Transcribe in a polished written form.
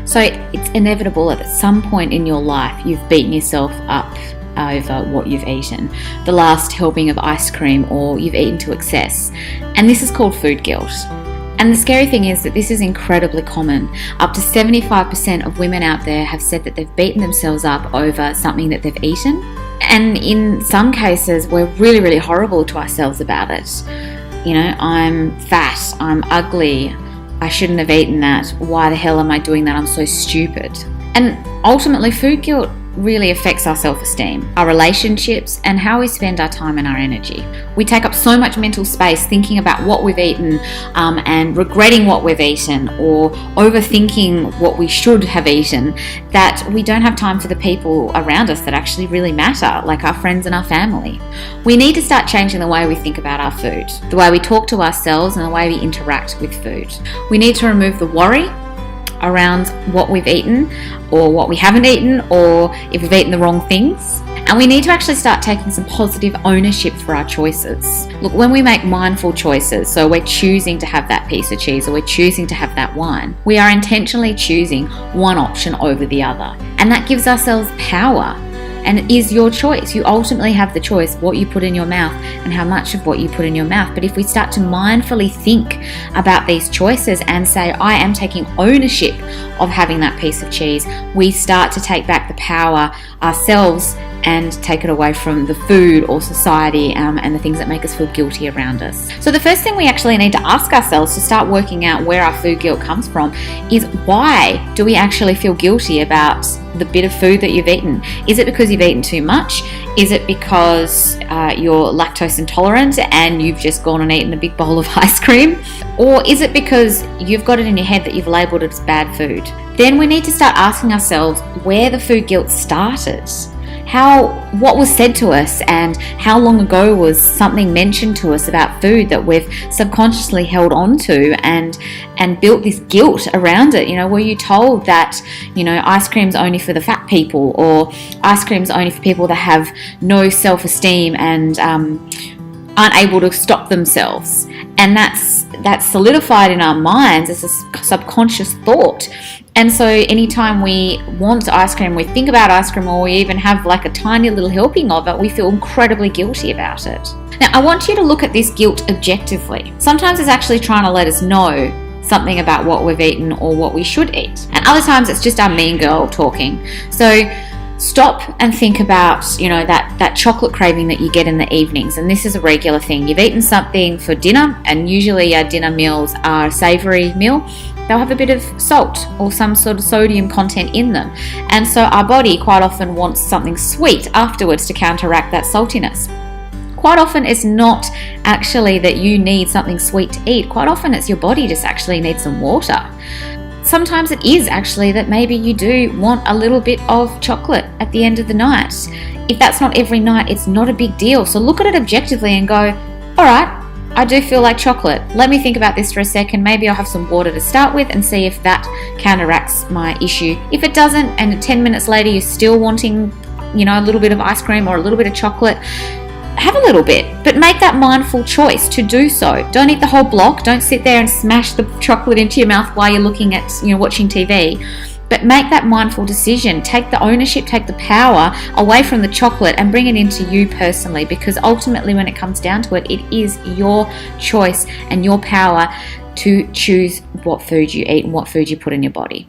So it's inevitable that at some point in your life you've beaten yourself up over what you've eaten, the last helping of ice cream, or you've eaten to excess. And this is called food guilt. And the scary thing is that this is incredibly common. Up to 75% of women out there have said that they've beaten themselves up over something that they've eaten. And in some cases, we're really, really horrible to ourselves about it. You know, I'm fat, I'm ugly, I shouldn't have eaten that. Why the hell am I doing that? I'm so stupid. And ultimately, food guilt really affects our self-esteem, our relationships, and how we spend our time and our energy. We take up so much mental space thinking about what we've eaten and regretting what we've eaten, or overthinking what we should have eaten, that we don't have time for the people around us that actually really matter, like our friends and our family. We need to start changing the way we think about our food, the way we talk to ourselves, and the way we interact with food. We need to remove the worry around what we've eaten or what we haven't eaten, or if we've eaten the wrong things. And we need to actually start taking some positive ownership for our choices. Look, when we make mindful choices, so we're choosing to have that piece of cheese or we're choosing to have that wine, we are intentionally choosing one option over the other. And that gives ourselves power. And it is your choice. You ultimately have the choice what you put in your mouth and how much of what you put in your mouth. But if we start to mindfully think about these choices and say, I am taking ownership of having that piece of cheese, we start to take back the power ourselves and take it away from the food or society and the things that make us feel guilty around us. So the first thing we actually need to ask ourselves to start working out where our food guilt comes from is, why do we actually feel guilty about the bit of food that you've eaten? Is it because you've eaten too much? Is it because you're lactose intolerant and you've just gone and eaten a big bowl of ice cream? Or is it because you've got it in your head that you've labelled it as bad food? Then we need to start asking ourselves where the food guilt started. What was said to us, and how long ago was something mentioned to us about food that we've subconsciously held on to and built this guilt around it? You know, were you told that, you know, ice cream's only for the fat people, or ice cream's only for people that have no self-esteem and aren't able to stop themselves? And that's solidified in our minds as a subconscious thought. And so anytime we want ice cream, we think about ice cream, or we even have like a tiny little helping of it, we feel incredibly guilty about it. Now, I want you to look at this guilt objectively. Sometimes it's actually trying to let us know something about what we've eaten or what we should eat. And other times it's just our mean girl talking. So stop and think about, you know, that chocolate craving that you get in the evenings. And this is a regular thing. You've eaten something for dinner, and usually our dinner meals are a savoury meal. They'll have a bit of salt or some sort of sodium content in them. And so our body quite often wants something sweet afterwards to counteract that saltiness. Quite often it's not actually that you need something sweet to eat. Quite often it's your body just actually needs some water. Sometimes it is actually that maybe you do want a little bit of chocolate at the end of the night. If that's not every night, it's not a big deal. So look at it objectively and go, all right, I do feel like chocolate. Let me think about this for a second. Maybe I'll have some water to start with and see if that counteracts my issue. If it doesn't, and 10 minutes later you're still wanting, you know, a little bit of ice cream or a little bit of chocolate, have a little bit, but make that mindful choice to do so. Don't eat the whole block. Don't sit there and smash the chocolate into your mouth while you're looking at, you know, watching TV. But make that mindful decision. Take the ownership, take the power away from the chocolate and bring it into you personally, because ultimately when it comes down to it, it is your choice and your power to choose what food you eat and what food you put in your body.